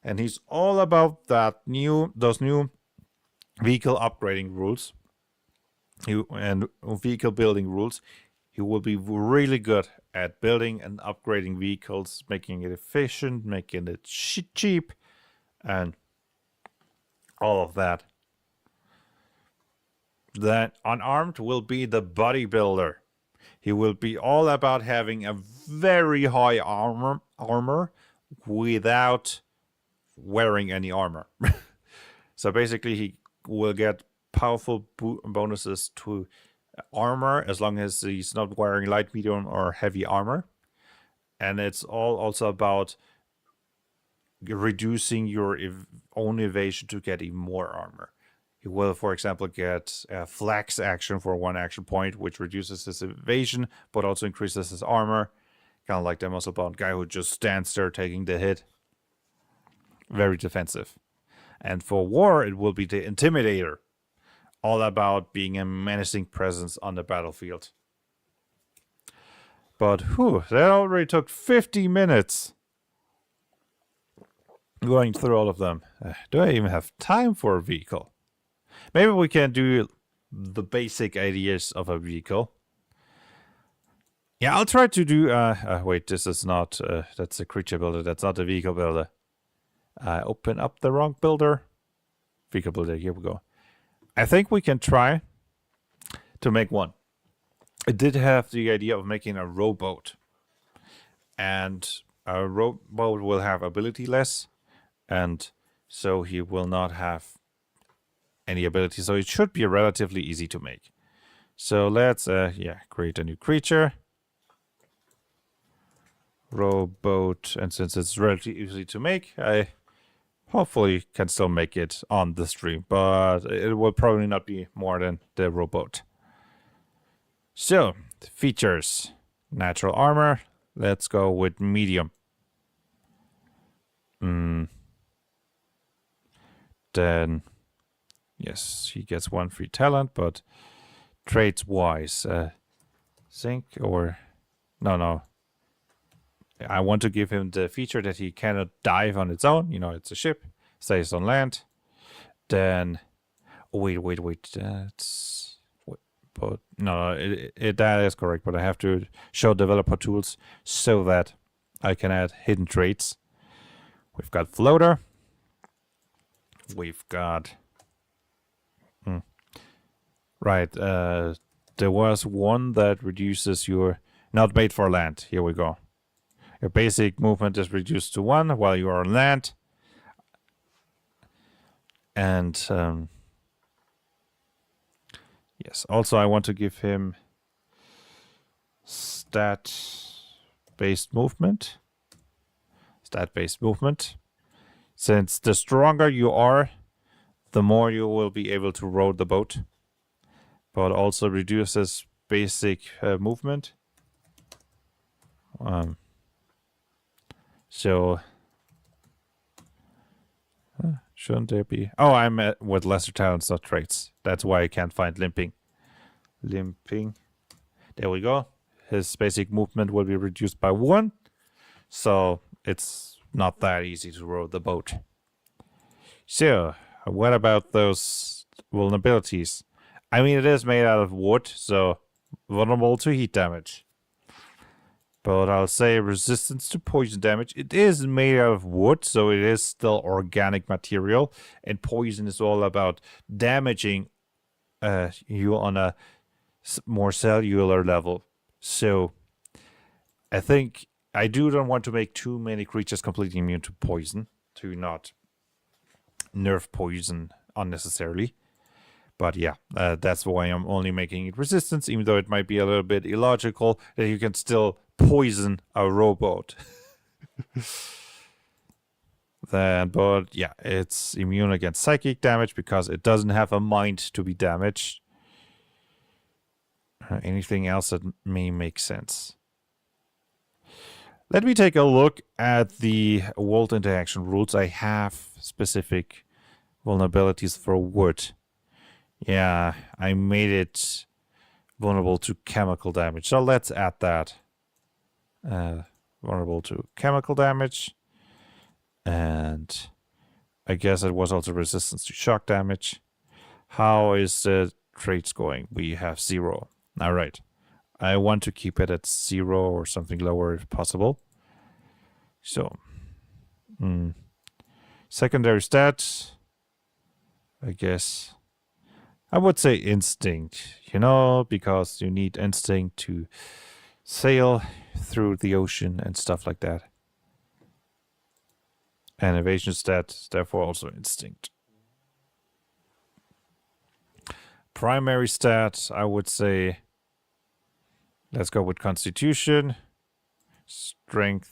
Speaker 1: and he's all about those new vehicle upgrading rules and vehicle building rules. He will be really good at building and upgrading vehicles, making it efficient, making it cheap, and all of that. Then unarmed will be the bodybuilder. He will be all about having a very high armor without wearing any armor. So basically he will get powerful bonuses to armor as long as he's not wearing light, medium, or heavy armor. And it's all also about reducing your own evasion to get even more armor. He will, for example, get a flex action for 1 action point, which reduces his evasion, but also increases his armor. Kind of like the muscle-bound guy who just stands there taking the hit. Very defensive. And for war, it will be the Intimidator. All about being a menacing presence on the battlefield. But, that already took 50 minutes. Going through all of them. Do I even have time for a vehicle? Maybe we can do the basic ideas of a vehicle. Yeah, I'll try to do... wait, this is not... that's a creature builder. That's not a vehicle builder. I open up the wrong builder. Vehicle builder, here we go. I think we can try to make one. It did have the idea of making a rowboat. And a rowboat will have ability less, and so he will not have any ability. So it should be relatively easy to make. So let's create a new creature. Rowboat, and since it's relatively easy to make, I hopefully can still make it on the stream, but it will probably not be more than the rowboat. So, features. Natural armor. Let's go with medium. Then, yes, he gets 1 free talent, but traits-wise, sink or... No. I want to give him the feature that he cannot dive on its own. You know, it's a ship. Stays on land. Then... Wait. That's... But no, that is correct, but I have to show developer tools so that I can add hidden traits. We've got floater. We've got... Right, there was one that reduces your... Not made for land. Here we go. Your basic movement is reduced to 1 while you are on land. And... yes, also I want to give him stat-based movement. Stat-based movement. Since the stronger you are, the more you will be able to row the boat. But also reduces basic movement. So... shouldn't there be... Oh, I'm with lesser talents, not traits. That's why I can't find limping. Limping. There we go. His basic movement will be reduced by 1. So it's not that easy to row the boat. So, what about those vulnerabilities? I mean, it is made out of wood, so vulnerable to heat damage. But I'll say resistance to poison damage. It is made out of wood, so it is still organic material. And poison is all about damaging you on a more cellular level. So I think I don't want to make too many creatures completely immune to poison, to not nerf poison unnecessarily. But yeah, that's why I'm only making it resistance, even though it might be a little bit illogical that you can still poison a rowboat. But yeah, it's immune against psychic damage because it doesn't have a mind to be damaged. Anything else that may make sense? Let me take a look at the world interaction rules. I have specific vulnerabilities for wood. Yeah, I made it vulnerable to chemical damage. So let's add that. Vulnerable to chemical damage. And I guess it was also resistance to shock damage. How is the traits going? We have 0. All right. I want to keep it at 0 or something lower if possible. So, secondary stats. I guess I would say instinct, because you need instinct to sail through the ocean and stuff like that. And evasion stat, therefore also instinct. Primary stat, I would say, let's go with constitution, strength,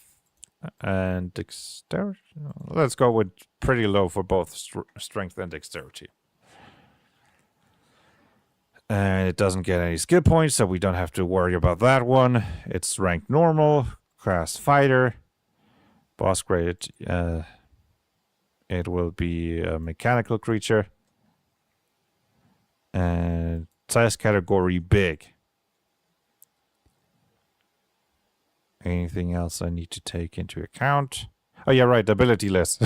Speaker 1: and dexterity. Let's go with pretty low for both strength and dexterity. And it doesn't get any skill points, so we don't have to worry about that one. It's ranked normal, class fighter, boss grade. It will be a mechanical creature. And size category big. Anything else I need to take into account? Oh yeah, right, ability list.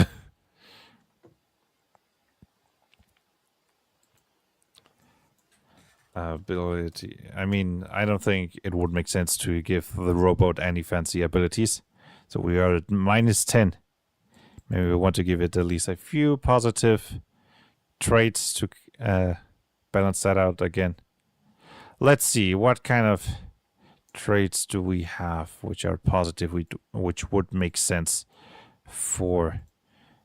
Speaker 1: Ability. I mean, I don't think it would make sense to give the rowboat any fancy abilities. So we are at -10. Maybe we want to give it at least a few positive traits to balance that out again. let's see, what kind of traits do we have which are positive, which would make sense for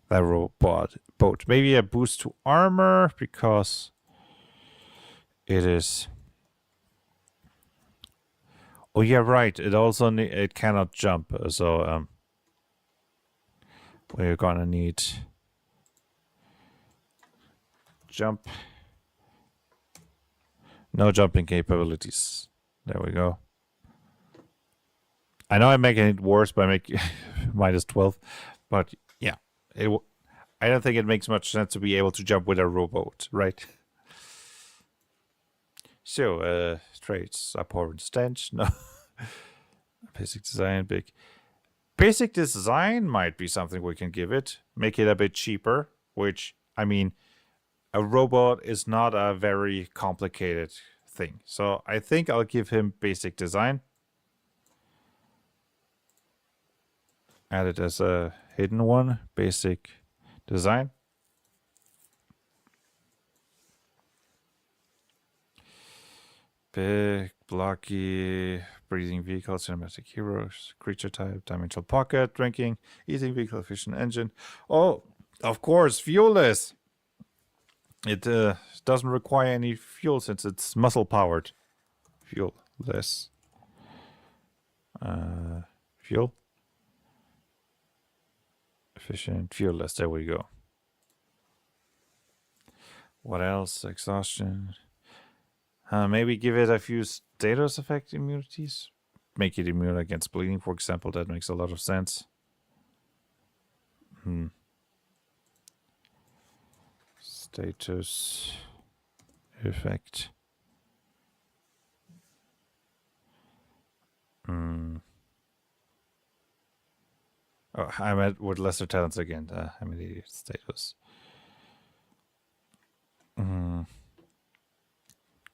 Speaker 1: that robot boat? Maybe a boost to armor because it is. Oh yeah, right. It also it cannot jump, so we're gonna need jump. No jumping capabilities. There we go. I know I'm making it worse by making minus 12, but yeah, I don't think it makes much sense to be able to jump with a rowboat, right? So, traits, abhorrent stench, no. Basic design, big. Basic design might be something we can give it. Make it a bit cheaper, which, I mean, a robot is not a very complicated thing. So I think I'll give him basic design. Add it as a hidden one, basic design. Big, blocky, breathing vehicle, cinematic heroes, creature type, dimensional pocket, drinking, eating vehicle, efficient engine. Oh, of course, fuelless. It doesn't require any fuel since it's muscle powered. Fuelless. Fuel. Efficient, fuelless. There we go. What else? Exhaustion. Maybe give it a few status effect immunities. Make it immune against bleeding, for example. That makes a lot of sense. Status effect. Oh, I'm at with lesser talents again. I'm an idiot. Status.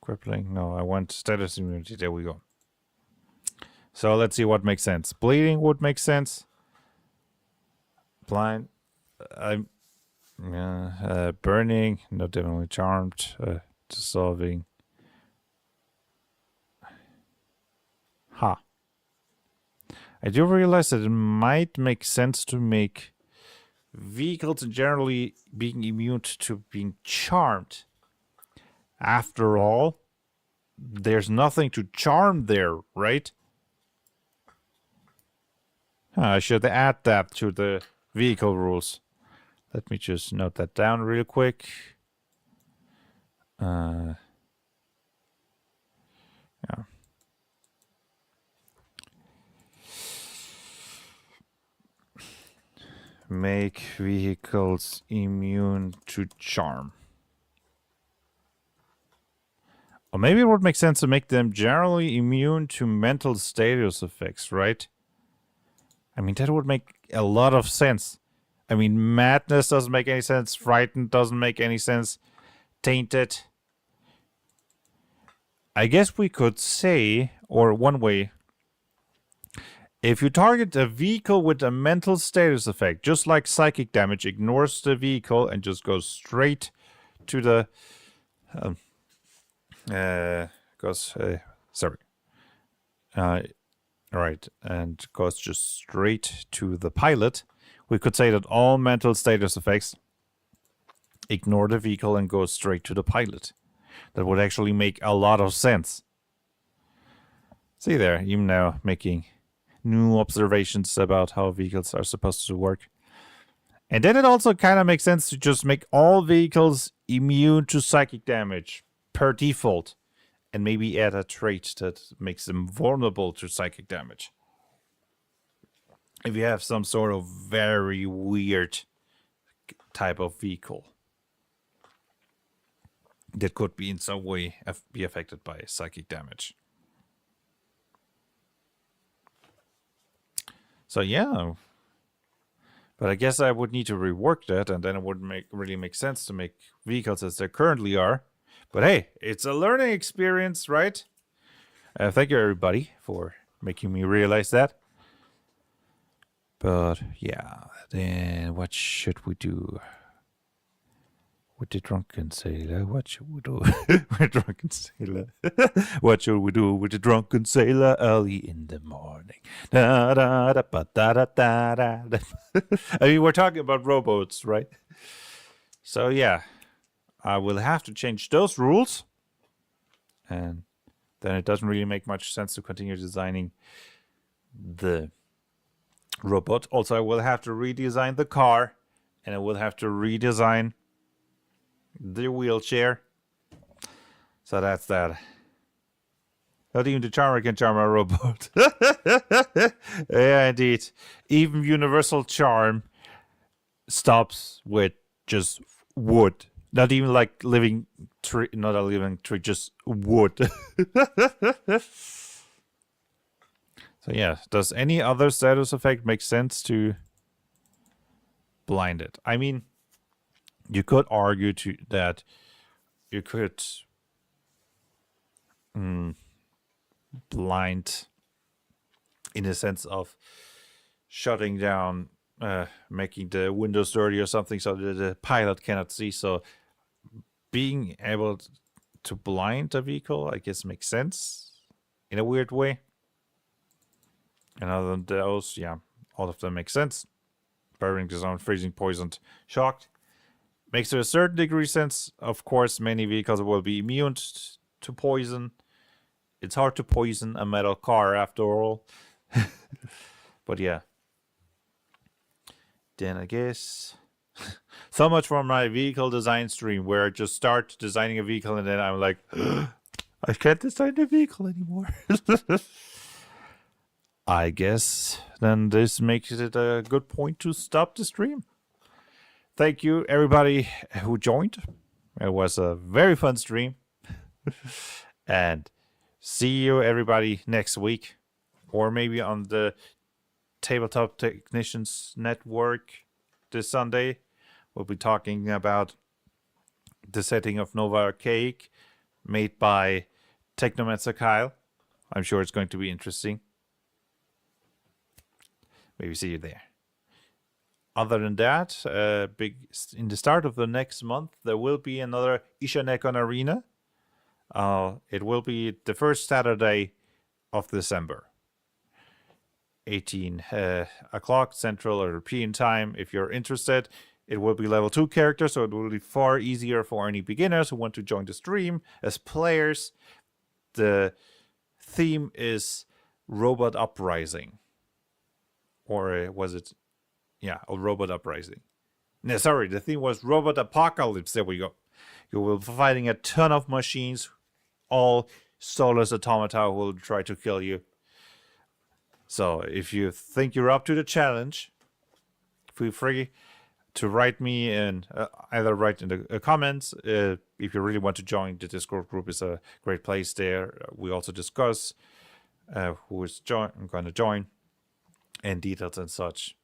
Speaker 1: Crippling. No, I want status immunity. There we go. So let's see what makes sense. Bleeding would make sense. Blind. Burning. No, definitely charmed. Dissolving. I do realize that it might make sense to make vehicles generally being immune to being charmed. After all, there's nothing to charm there, right? I should add that to the vehicle rules. Let me just note that down real quick. Yeah. Make vehicles immune to charm. Or maybe it would make sense to make them generally immune to mental status effects, right? I mean, that would make a lot of sense. I mean, madness doesn't make any sense. Frightened doesn't make any sense. Tainted. I guess we could say, or one way, if you target a vehicle with a mental status effect, just like psychic damage, ignores the vehicle and just goes straight to the... right, and goes just straight to the pilot. We could say that all mental status effects ignore the vehicle and go straight to the pilot. That would actually make a lot of sense. See there, even now making new observations about how vehicles are supposed to work. And then it also kind of makes sense to just make all vehicles immune to psychic damage per default. And maybe add a trait that makes them vulnerable to psychic damage. If you have some sort of very weird type of vehicle that could be in some way be affected by psychic damage. So yeah, but I guess I would need to rework that, and then it would really make sense to make vehicles as they currently are. But hey, it's a learning experience, right? Thank you, everybody, for making me realize that. But yeah, then what should we do? With the drunken sailor, what should we do? With drunken sailor, what should we do with the drunken sailor early in the morning? Da, da, da, ba, da, da, da, da, da. I mean, we're talking about rowboats, right? So yeah, I will have to change those rules, and then it doesn't really make much sense to continue designing the robot. Also, I will have to redesign the car, and I will have to redesign the wheelchair. So that's that. Not even the charmer can charm a robot. Yeah, indeed. Even universal charm stops with just wood. Not even like living tree, not a living tree, just wood. So yeah, does any other status effect make sense to blind it? I mean, you could argue that you could blind in the sense of shutting down, making the windows dirty or something so that the pilot cannot see. So being able to blind a vehicle, I guess, makes sense in a weird way. And other than those, yeah, all of them make sense. Burning, disarmed, freezing, poisoned, shocked. Makes to a certain degree sense. Of course, many vehicles will be immune to poison. It's hard to poison a metal car after all. But yeah. Then I guess so much for my vehicle design stream, where I just start designing a vehicle and then I'm like, I can't design the vehicle anymore. I guess then this makes it a good point to stop the stream. Thank you, everybody who joined. It was a very fun stream. And see you, everybody, next week. Or maybe on the Tabletop Technicians Network this Sunday. We'll be talking about the setting of Nova Archaic made by Technomancer Kyle. I'm sure it's going to be interesting. Maybe see you there. Other than that, in the start of the next month, there will be another Ishanekon Arena. It will be the first Saturday of December. 18 o'clock Central European time. If you're interested, it will be level 2 characters, so it will be far easier for any beginners who want to join the stream as players. The theme is Robot Uprising. Or was it? Yeah, a Robot Uprising. No, sorry, the theme was Robot Apocalypse. There we go. You will be fighting a ton of machines, all soulless automata who will try to kill you. So if you think you're up to the challenge, feel free to write me and either write in the comments. If you really want to join, the Discord group is a great place there. We also discuss who is going to join and details and such.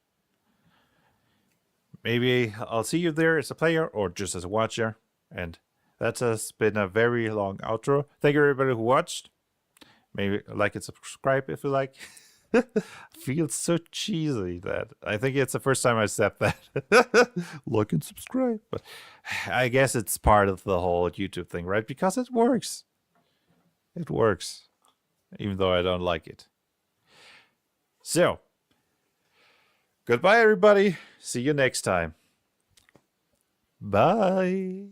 Speaker 1: Maybe I'll see you there as a player or just as a watcher. And that has been a very long outro. Thank you, everybody who watched. Maybe like and subscribe if you like. Feels so cheesy that I think it's the first time I said that. Like and subscribe. But I guess it's part of the whole YouTube thing, right? Because it works. It works. Even though I don't like it. So, goodbye, everybody. See you next time. Bye.